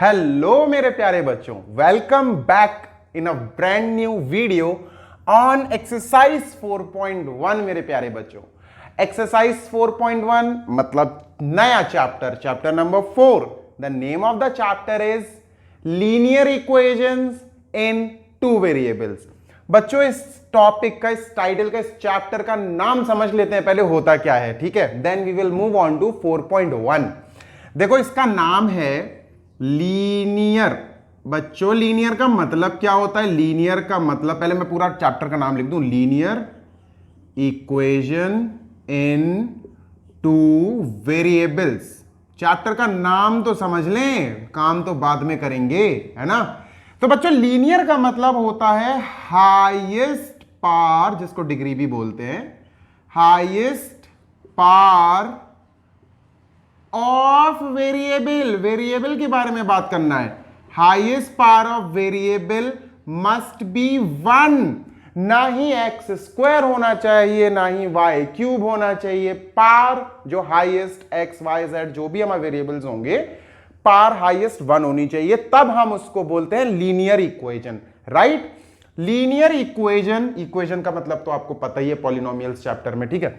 Hello मेरे प्यारे बच्चों, welcome back in a brand new video on exercise 4.1। मेरे प्यारे बच्चों, एक्सरसाइज 4.1 मतलब नया chapter number 4। The name of the chapter is linear equations in two variables. बच्चों, इस टॉपिक का, इस टाइटल का, इस चैप्टर का नाम समझ लेते हैं पहले होता क्या है, ठीक है। Then we will move on to 4.1। देखो, इसका नाम है लीनियर। बच्चों, लीनियर का मतलब क्या होता है? लीनियर का मतलब, पहले मैं पूरा चैप्टर का नाम लिख दूं, linear equation in two variables. Chapter का नाम तो समझ लें, काम तो बाद में करेंगे, है ना। तो बच्चों, लीनियर का मतलब होता है हाईएस्ट पावर, जिसको डिग्री भी बोलते हैं, highest power of variable. Variable के बारे में बात करना है। Highest power of variable must be 1। ना ही एक्स स्क्वायर होना चाहिए, ना ही वाई क्यूब होना चाहिए। पावर जो हाईएस्ट एक्स वाई जेड जो भी हमारे वेरिएबल्स होंगे, पावर हाईएस्ट 1 होनी चाहिए, तब हम उसको बोलते हैं linear equation, right. Linear equation का मतलब तो आपको पता ही है पॉलिनोमियल्स चैप्टर में, ठीक है।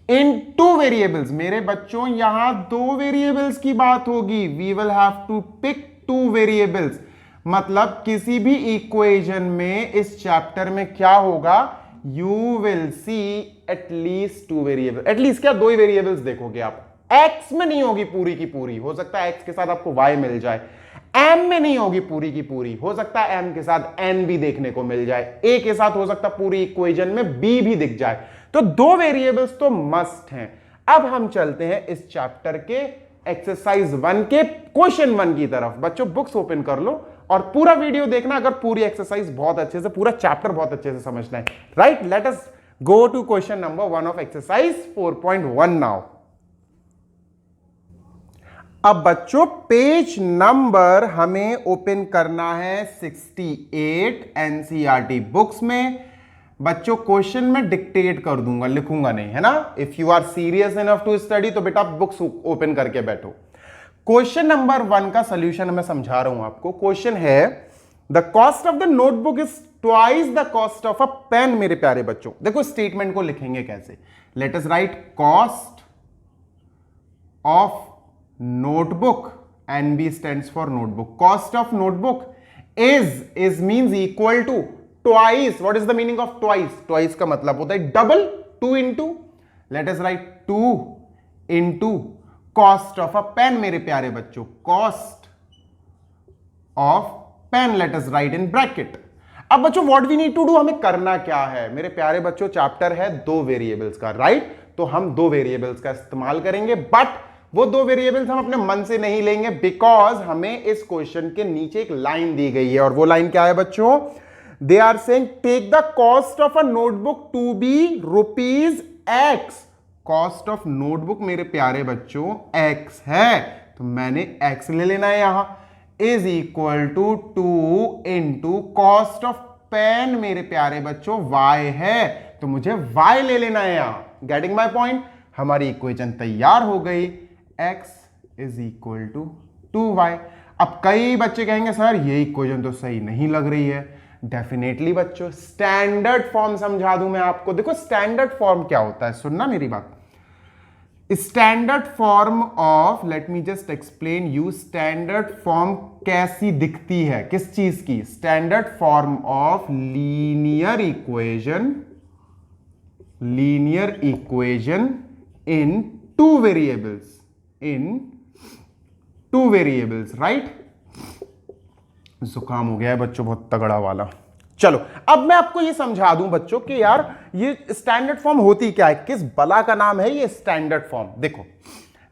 इन टू वेरिएबल्स, मेरे बच्चों यहां दो वेरिएबल्स की बात होगी। We will have to pick two variables, मतलब किसी भी इक्वेशन में इस चैप्टर में क्या होगा, you will see at least two variable. At least क्या, दो ही वेरिएबल्स देखोगे आप। एक्स में नहीं होगी पूरी की पूरी, हो सकता है एक्स के साथ आपको वाई मिल जाए। एम में नहीं होगी पूरी की पूरी, हो सकता है एम के साथ एन भी देखने को मिल जाए। ए के साथ हो सकता है पूरी इक्वेशन में बी भी दिख जाए। तो दो वेरिएबल्स तो मस्ट हैं। अब हम चलते हैं इस चैप्टर के एक्सरसाइज 1 के क्वेश्चन 1 की तरफ। बच्चों, बुक्स ओपन कर लो और पूरा वीडियो देखना, अगर पूरी एक्सरसाइज बहुत अच्छे से, पूरा चैप्टर बहुत अच्छे से समझना है, right. Let us go to question number 1 of exercise 4.1 now. अब बच्चों, पेज नंबर हमें ओपन करना है 68 एनसीईआरटी बुक्स में। बच्चों, क्वेश्चन में डिक्टेट कर दूंगा, लिखूंगा नहीं, है ना। If you are serious enough to study तो बेटा बुक्स ओपन करके बैठो। क्वेश्चन नंबर 1 का सॉल्यूशन मैं समझा रहा हूं आपको। क्वेश्चन है, the cost of the notebook is twice the cost of a pen. मेरे प्यारे बच्चों, देखो स्टेटमेंट को लिखेंगे कैसे। Let us write cost of notebook, NB stands for notebook. Cost of notebook is means equal to twice. What is the meaning of twice? Twice का मतलब होता है double, 2 into, let us write 2 into cost of a pen। मेरे प्यारे बच्चों, cost of pen let us write in bracket। अब बच्चों, what we need to do, हमें करना क्या है? मेरे प्यारे बच्चों, चैप्टर है दो वेरिएबल्स का, राइट। तो हम दो वेरिएबल्स का इस्तेमाल करेंगे, बट वो दो वेरिएबल्स हम अपने मन से नहीं लेंगे, बिकॉज हमें इस क्वेश्चन के नीचे एक लाइन दी गई है। और वो लाइन क्या है बच्चों? They are saying take the cost of a notebook to be ₹X। Cost of notebook मेरे प्यारे बच्चों X है, तो मैंने X ले लेना है यहां। Is equal to 2 into cost of pen मेरे प्यारे बच्चों Y है, तो मुझे Y ले लेना है यहां। Getting my point? हमारी इक्वेशन तैयार हो गई, x is equal to 2y। अब कई बच्चे कहेंगे सर ये इक्वेशन तो सही नहीं लग रही है। डेफिनेटली बच्चों, स्टैंडर्ड फॉर्म समझा दूं मैं आपको। देखो स्टैंडर्ड फॉर्म क्या होता है, सुनना मेरी बात। Standard form of, let me just explain you, standard form कैसी दिखती है, किस चीज की? Standard form of linear equation in two variables, right. जुकाम हो गया है बच्चों बहुत तगड़ा वाला। चलो, अब मैं आपको ये समझा दूं बच्चों कि यार ये स्टैंडर्ड फॉर्म होती क्या है, किस बला का नाम है ये स्टैंडर्ड फॉर्म। देखो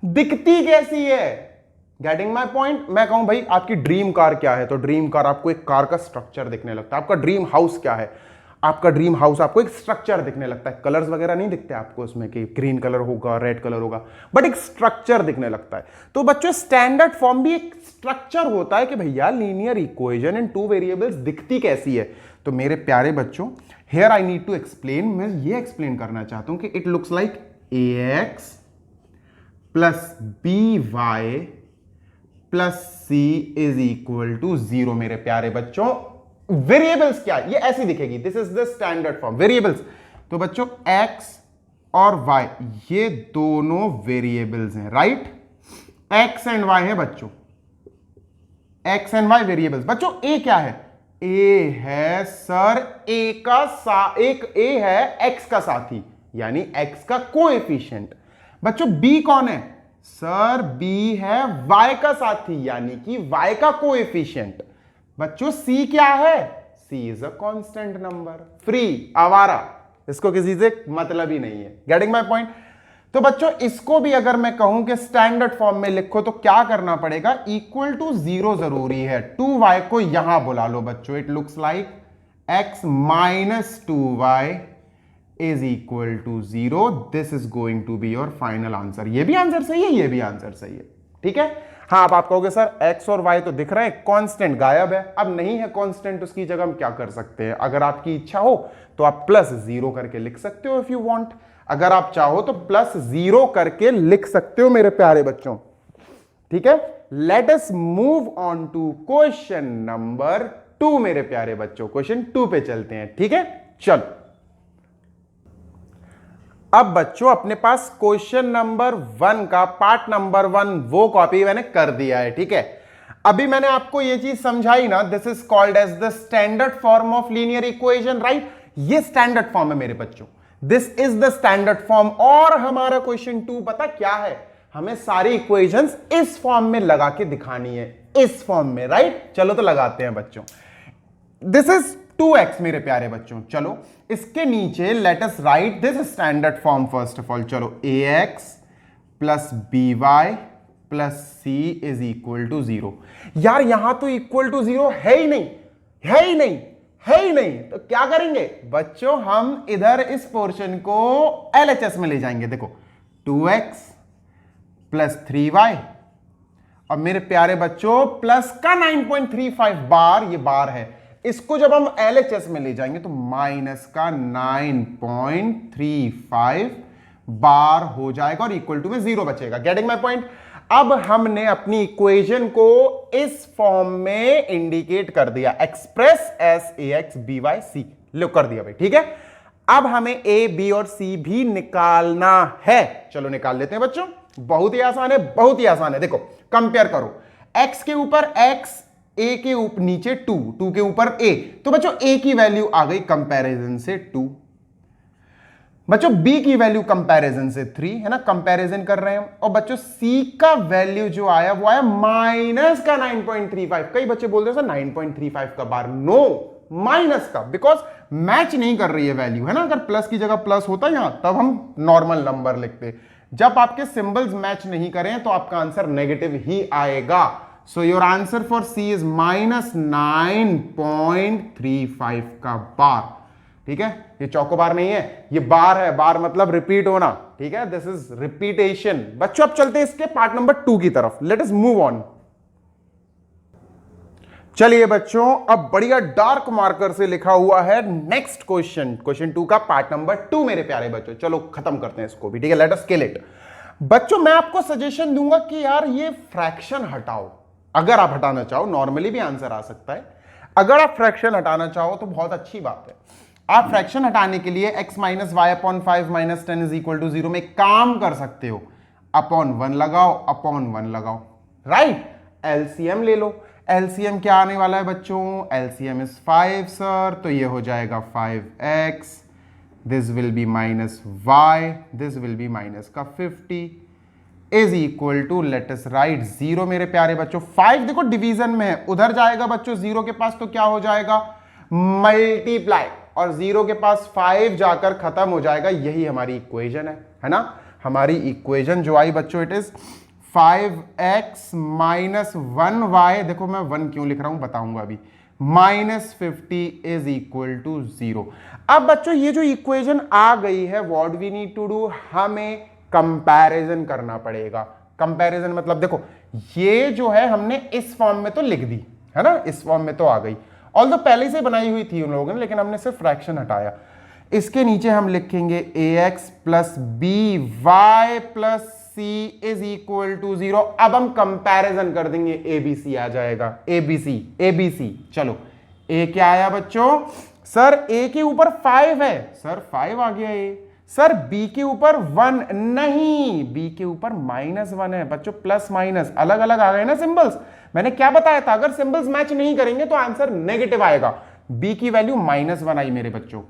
दिखती कैसी है, गेटिंग माई पॉइंट। मैं कहूं भाई आपकी ड्रीम कार क्या है, तो ड्रीम कार आपको एक कार का स्ट्रक्चर दिखने लगता है। आपका ड्रीम हाउस क्या है, आपका ड्रीम हाउस आपको एक स्ट्रक्चर दिखने लगता है। कलर्स वगैरह नहीं दिखते आपको उसमें कि ग्रीन कलर होगा, रेड कलर होगा, बट एक स्ट्रक्चर दिखने लगता है। तो बच्चों, स्टैंडर्ड फॉर्म भी एक स्ट्रक्चर होता है कि भैया linear equation in two variables दिखती कैसी है। तो मेरे प्यारे बच्चों, here I need to explain, मैं ये एक्सप्लेन करना चाहता हूं कि it looks like ax plus by plus c is equal to 0 मेरे प्यारे बच्चों। वेरिएबल्स क्या है, ये ऐसी दिखेगी, this is the standard form variables. तो बच्चों x और y ये दोनों वेरिएबल्स हैं, राइट। x एंड y है बच्चों, x एंड y वेरिएबल्स। बच्चों a क्या है, a है सर एक a है x का साथी यानी x का कोएफिशिएंट। बच्चों b कौन है सर, b है y का साथी यानी कि y का कोएफिशिएंट। बच्चों c क्या है, c is a constant number, free, आवारा, इसको किसी से मतलब ही नहीं है। Getting my point. तो बच्चों इसको भी अगर मैं कहूं कि स्टैंडर्ड फॉर्म में लिखो तो क्या करना पड़ेगा, इक्वल टू 0 जरूरी है। 2y को यहां बुला लो बच्चों, it looks like x minus 2y is equal to 0। This is going to be your final answer. ये भी आंसर सही है, ये भी आंसर सही है, ठीक है। हाँ, अब आप कहोगे सर x और y तो दिख रहे हैं, कांस्टेंट गायब है। अब नहीं है कांस्टेंट, उसकी जगह हम क्या कर सकते हैं, अगर आपकी इच्छा हो तो आप प्लस 0 करके लिख सकते हो इफ यू वांट। अगर आप चाहो तो प्लस 0 करके लिख सकते हो मेरे प्यारे बच्चों, ठीक है। Let us move on to question number 2 मेरे प्यारे बच्चों, क्वेश्चन 2 पे चलते हैं, ठीक है। चलो अब बच्चों अपने पास क्वेश्चन नंबर 1 का पार्ट नंबर 1 वो कॉपी मैंने कर दिया है, ठीक है। अभी मैंने आपको ये चीज समझाई ना, this is called as the standard form of linear equation, right. ये स्टैंडर्ड फॉर्म है मेरे बच्चों, this is the standard form. और हमारा क्वेश्चन 2 पता क्या है, हमें सारी इक्वेशंस इस फॉर्म में लगा के दिखानी है, इस फॉर्म में, राइट। चलो तो लगाते हैं बच्चों। दिस इज 2x मेरे प्यारे बच्चों। चलो इसके नीचे let us write this standard form first of all. चलो ax plus by plus c is equal to 0। यार यहां तो इक्वल टू 0 है ही नहीं, है ही नहीं, है ही नहीं। तो क्या करेंगे बच्चों, हम इधर इस पोर्शन को LHS में ले जाएंगे। देखो 2x प्लस 3y और मेरे प्यारे बच्चों प्लस का 9.35 बार, ये बार है, इसको जब हम LHS में ले जाएंगे तो माइनस का 9.35 बार हो जाएगा और इक्वल टू में 0 बचेगा। Getting my point. अब हमने अपनी इक्वेशन को इस फॉर्म में इंडिकेट कर दिया, express S ax by c, लो कर दिया भाई, ठीक है। अब हमें a b और c भी निकालना है। चलो निकाल लेते हैं बच्चों, बहुत ही आसान है, बहुत ही आसान है। देखो कंपेयर करो, x के ऊपर x, a के ऊपर नीचे 2, 2 के ऊपर a, तो बच्चों a की वैल्यू आ गई कंपैरिजन से 2, बच्चों b की वैल्यू कंपैरिजन से 3 है ना, कंपैरिजन कर रहे हैं। और बच्चों c का वैल्यू जो आया वो आया माइनस का 9.35। कई बच्चे बोलते हैं सर 9.35 का बार, नो माइनस का, बिकॉज मैच नहीं कर रही है वैल्यू, है ना। अगर प्लस की जगह प्लस होता यहां तब हम नॉर्मल नंबर लिखते, जब आपके सिंबल्स मैच नहीं करें तो आपका आंसर नेगेटिव ही आएगा। So your answer for c is minus 9.35 का बार, ठीक है। ये चौको बार नहीं है, ये बार है, बार मतलब रिपीट होना, ठीक है, दिस इज रिपीटेशन। बच्चों अब चलते हैं इसके पार्ट नंबर 2 की तरफ, लेट अस मूव ऑन। चलिए बच्चों अब बढ़िया डार्क मार्कर से लिखा हुआ है नेक्स्ट क्वेश्चन, क्वेश्चन 2 का पार्ट नंबर 2 मेरे प्यारे बच्चों। चलो खत्म करते हैं इसको भी, ठीक है, लेट अस किल इट। बच्चों मैं आपको सजेशन दूंगा कि यार ये फ्रैक्शन हटाओ, अगर आप हटाना चाहो, नॉर्मली भी आंसर आ सकता है। अगर आप फ्रैक्शन हटाना चाहो तो बहुत अच्छी बात है। आप फ्रैक्शन हटाने के लिए x minus y upon 5 minus 10 is equal to 0 में काम कर सकते हो, अपॉन 1 लगाओ, अपॉन 1 लगाओ, राइट। एलसीएम ले लो, एलसीएम क्या आने वाला है बच्चों, एलसीएम इज 5 सर, तो ये हो जाएगा 5x, this will be minus y, this will be minus का 50 is equal to let us write 0 मेरे प्यारे बच्चों। 5 देखो डिवीजन में है, उधर जाएगा बच्चों 0 के पास तो क्या हो जाएगा मल्टीप्लाई, और 0 के पास 5 जाकर खत्म हो जाएगा। यही हमारी इक्वेशन है ना। हमारी इक्वेशन जो आई बच्चों it is 5x minus 1y, देखो मैं 1 क्यों लिख रहा हूं बताऊंगा अभी, माइनस 50 इज इक्वल टू 0। अब बच्चों ये जो इक्वेशन आ गई है, what we need to do, हमें कंपैरिजन करना पड़ेगा। कंपैरिजन मतलब देखो ये जो है हमने इस फॉर्म में तो लिख दी है ना, इस फॉर्म में तो आ गई, ऑल्दो पहले से बनाई हुई थी उन लोगों ने, लेकिन हमने सिर्फ फ्रैक्शन हटाया। इसके नीचे हम लिखेंगे ax plus b y plus c is equal to 0। अब हम कंपैरिजन कर देंगे, एबीसी आ जाएगा, एबीसी एबीसी। चलो ए क्या आया बच्चों? सर ए के ऊपर 5 है, सर 5 आ गया ए। सर बी के ऊपर 1 नहीं, बी के ऊपर -1 है बच्चों, प्लस माइनस अलग अलग आ गए ना सिंबल्स। मैंने क्या बताया था, अगर सिंबल्स मैच नहीं करेंगे तो आंसर नेगेटिव आएगा। बी की वैल्यू -1 आई मेरे बच्चों,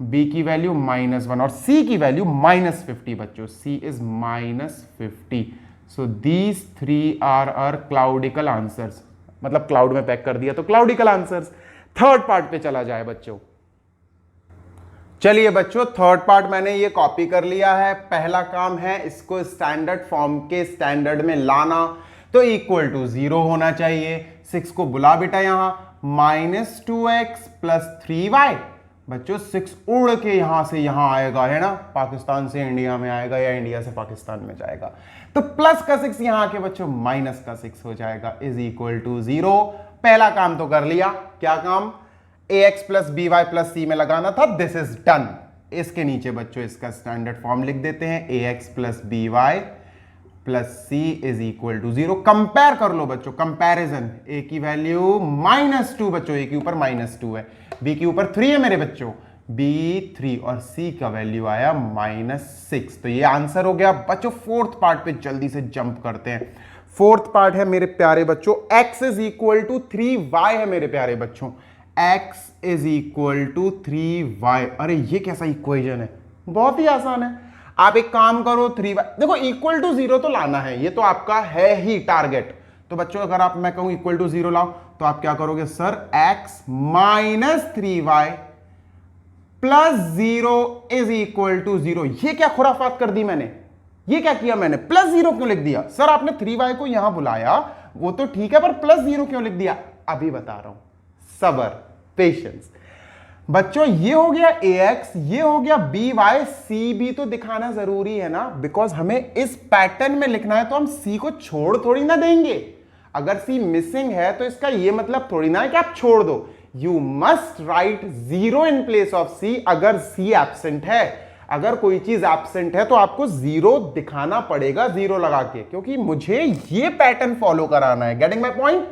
बी की वैल्यू -1 और सी की वैल्यू -50 बच्चों, C is -50। So these 3 are क्लाउडिकल आंसर्स, मतलब क्लाउड में पैक कर दिया तो क्लाउडिकल आंसर्स। थर्ड पार्ट पे चला जाए बच्चों। चलिए बच्चों, थर्ड पार्ट मैंने ये कॉपी कर लिया है। पहला काम है इसको स्टैंडर्ड फॉर्म के स्टैंडर्ड में लाना, तो इक्वल टू 0 होना चाहिए। 6 को बुला बेटा यहां, -2x + 3y। बच्चों 6 उड़ के यहां से यहां आएगा, है ना, पाकिस्तान से इंडिया में आएगा या इंडिया से पाकिस्तान में जाएगा, तो प्लस का 6 यहां आके बच्चों माइनस का 6 हो जाएगा, इज इक्वल टू 0। पहला काम तो कर लिया। क्या काम? ax + by + c में लगाना था, दिस इज डन। इसके नीचे बच्चों इसका स्टैंडर्ड फॉर्म लिख देते हैं, ax + by + c is equal to 0। Compare कर लो बच्चों, कंपैरिजन। a की वैल्यू -2 बच्चों, a के ऊपर -2 है, b के ऊपर 3 है मेरे बच्चों, b 3 और c का वैल्यू आया -6। तो ये आंसर हो गया बच्चों। फोर्थ पार्ट पे जल्दी से जंप करते हैं। फोर्थ पार्ट है मेरे प्यारे बच्चों, x is equal to 3y है मेरे प्यारे बच्चों, x is equal to 3y। अरे ये कैसा इक्वेशन है, बहुत ही आसान है। आप एक काम करो, 3y देखो, इक्वल टू 0 तो लाना है, ये तो आपका है ही टारगेट। तो बच्चों अगर आप, मैं कहूं इक्वल टू 0 लाओ, तो आप क्या करोगे? Sir x - 3y + 0 is equal to 0। ये क्या खुराफात कर दी मैंने, ये क्या किया मैंने? +0 क्यों लिख दिया? सर आपने 3y को यहां बुलाया, वो तो ठीक है, पर +0 क्यों लिख दिया? अभी बता रहा हूं, सबर, पेशेंस। बच्चों ये हो गया ax, ये हो गया by, c भी तो दिखाना जरूरी है ना, बिकॉज हमें इस पैटर्न में लिखना है, तो हम c को छोड़ थोड़ी ना देंगे। अगर c मिसिंग है तो इसका ये मतलब थोड़ी ना है कि आप छोड़ दो। You must write 0 in place of c। अगर c एब्सेंट है, अगर कोई चीज एब्सेंट है, तो आपको 0 दिखाना पड़ेगा, 0 लगा के, क्योंकि मुझे ये पैटर्न फॉलो कराना है। Getting my point?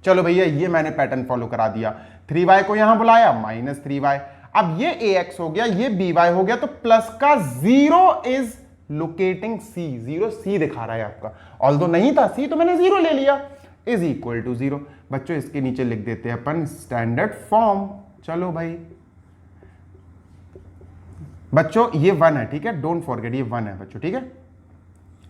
चलो भैया, ये मैंने पैटर्न फॉलो करा दिया। 3y को यहां बुलाया, -3y। अब ये ax हो गया, ये by हो गया, तो प्लस का 0 इज लोकेटिंग c, 0 c दिखा रहा है आपका। ऑल्दो नहीं था c, तो मैंने 0 ले लिया, इज इक्वल टू 0। बच्चों इसके नीचे लिख देते हैं अपन स्टैंडर्ड फॉर्म। चलो भाई बच्चों, ये 1 है, ठीक है, डोंट फॉरगेट, ये 1 है बच्चों, ठीक है।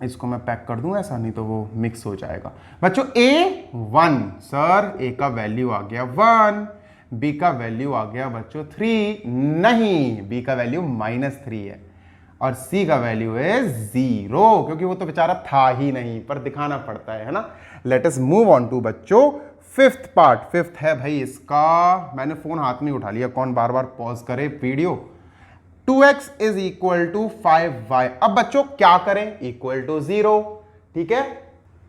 इसको मैं पैक कर दूं ऐसा, नहीं तो वो मिक्स हो जाएगा। बच्चों a1, सर a का वैल्यू आ गया 1, b का वैल्यू आ गया बच्चों 3, नहीं, b का वैल्यू -3 है, और c का वैल्यू है 0, क्योंकि वो तो बेचारा था ही नहीं, पर दिखाना पड़ता है ना। Let us move on to बच्चों फिफ्थ पार्ट। फिफ्थ है भाई इसका, मैंने फोन हाथ में उठा लिया, कौन बार बार पॉज करे video. 2x is equal to 5y। अब बच्चों क्या करें? इक्वल टू 0, ठीक है।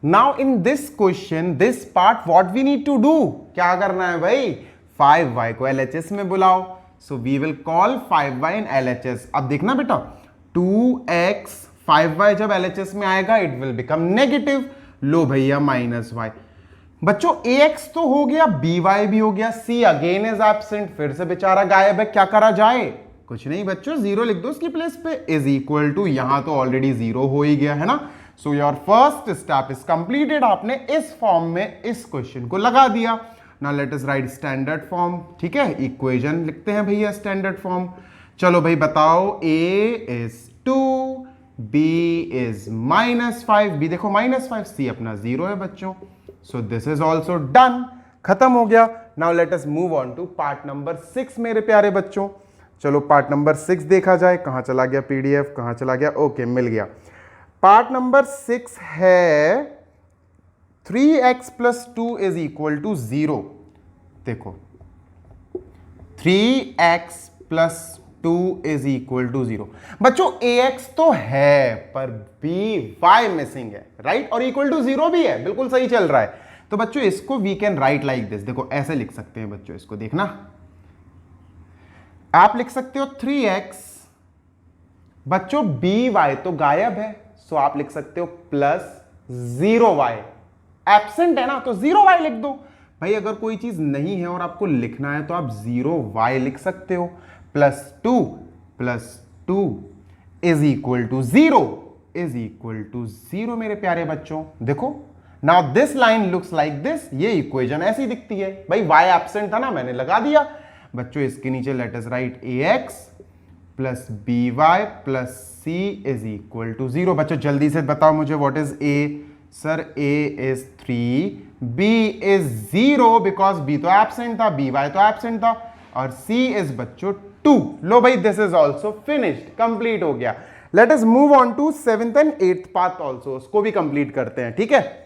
Now in this question, this part, what we need to do, क्या करना है भाई? 5y को LHS में बुलाओ। So we will call 5y in LHS। अब देखना बेटा, 2x 5y जब LHS में आएगा, इट विल बिकम नेगेटिव। लो भैया -y। बच्चों ax तो हो गया, by भी हो गया, c अगेन इज एब्सेंट, फिर से बेचारा गायब है, क्या करा जाए? कुछ नहीं बच्चों, 0 लिख दो उसकी प्लेस पे, इज इक्वल टू, यहां तो ऑलरेडी 0 हो ही गया है ना। So your first step is completed. आपने इस फॉर्म में इस क्वेश्चन को लगा दिया। Now let us right standard form, ठीक है, इक्वेशन लिखते हैं भैया स्टैंडर्ड फॉर्म। चलो भाई बताओ, a is 2, b is -5, b देखो -5, c अपना 0 है बच्चों। So this is also done, खत्म हो गया। Now let us move on to part number 6 मेरे प्यारे बच्चों। चलो पार्ट नंबर 6 देखा जाए, कहां चला गया PDF, कहां चला गया? ओके, मिल गया। पार्ट नंबर 6 है 3x + 2 इज इक्वल टू 0। देखो 3x + 2 इज इक्वल टू 0। बच्चों ax तो है, पर by मिसिंग है, राइट, और इक्वल टू 0 भी है, बिल्कुल सही चल रहा है। तो बच्चों इसको we can write like this. देखो ऐसे लिख सकते हैं बच्चों, इसको देखना, आप लिख सकते हो 3x, बच्चों by तो गायब है, सो आप लिख सकते हो +0y। एब्सेंट है ना तो 0y लिख दो भाई। अगर कोई चीज नहीं है और आपको लिखना है तो आप 0y लिख सकते हो। +2 इज इक्वल टू 0 मेरे प्यारे बच्चों। देखो now this line looks like this, ये इक्वेशन ऐसी दिखती है भाई। y एब्सेंट था ना, मैंने लगा दिया बच्चों। इसके नीचे let us write ax plus by plus c is equal to 0। बच्चों जल्दी से बताओ मुझे what is a। Sir a is 3, b is 0 because b तो एब्सेंट था, by तो एब्सेंट था, और c इज बच्चों 2। लो भाई this is also finished, complete हो गया। Let us move on to 7th and 8th part also, उसको भी कंप्लीट करते हैं, ठीक है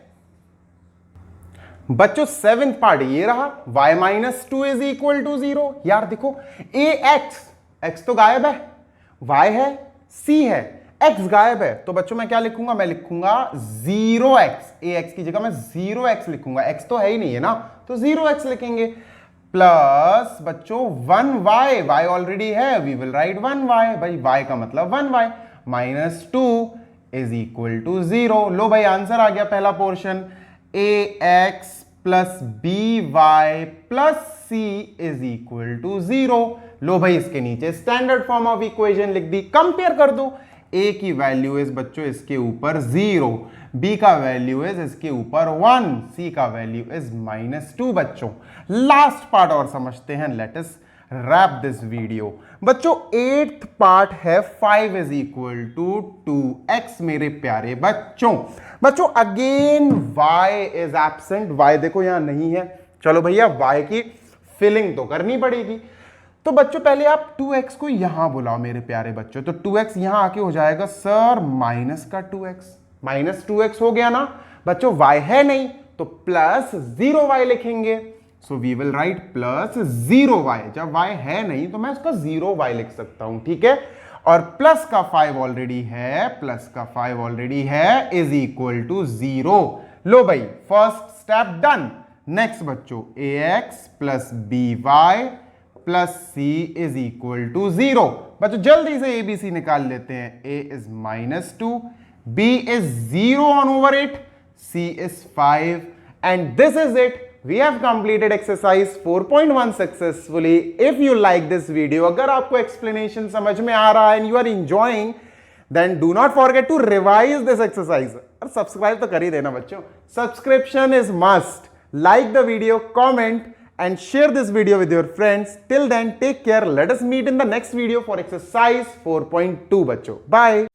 बच्चों। 7th पार्ट ये रहा, y - 2 इज इक्वल टू 0। यार देखो x तो गायब है, y है, c है, x गायब है, तो बच्चों मैं क्या लिखूंगा, मैं लिखूंगा 0x। ax की जगह मैं 0x लिखूंगा, x तो है ही नहीं है ना, तो 0x लिखेंगे। प्लस बच्चों 1y, y ऑलरेडी है, वी विल राइट 1y भाई, y का मतलब 1y -2 इज इक्वल टू 0। लो भाई आंसर आ गया पहला portion. ax plus by plus c is equal to 0। लो भाई इसके नीचे स्टैंडर्ड फॉर्म ऑफ इक्वेशन लिख दी। कंपेयर कर दो, a की वैल्यू इज बच्चों इसके ऊपर 0, b का वैल्यू इज इसके ऊपर 1, c का वैल्यू इज -2 बच्चों। लास्ट पार्ट और समझते हैं, let us wrap this video. बच्चों 8th पार्ट है 5 इज इक्वल टू 2x मेरे प्यारे बच्चों। बच्चों again y is absent, y देखो यहां नहीं है। चलो भैया y की फिलिंग तो करनी पड़ेगी, तो बच्चों पहले आप 2x को यहां बुलाओ मेरे प्यारे बच्चों। तो 2x यहां आके हो जाएगा सर माइनस का 2x, -2x हो गया ना बच्चों। y है नहीं तो +0y लिखेंगे। So we will write +0y। जब y है नहीं तो मैं उसका 0y लिख सकता हूं, ठीक है। और प्लस का 5 ऑलरेडी है, इज इक्वल टू 0। लो भाई फर्स्ट स्टेप डन। नेक्स्ट बच्चों ax plus by plus c is equal to 0। बच्चों जल्दी से abc निकाल लेते हैं। a is -2, b is 0/8, c is 5, and this is it. We have completed exercise 4.1 successfully. If you like this video, अगर आपको explanation समझ में आ रहा है and you are enjoying, then do not forget to revise this exercise. और subscribe तो कर ही देना बच्चों. Subscription is must. Like the video, comment and share this video with your friends. Till then, take care. Let us meet in the next video for exercise 4.2 बच्चों. Bye.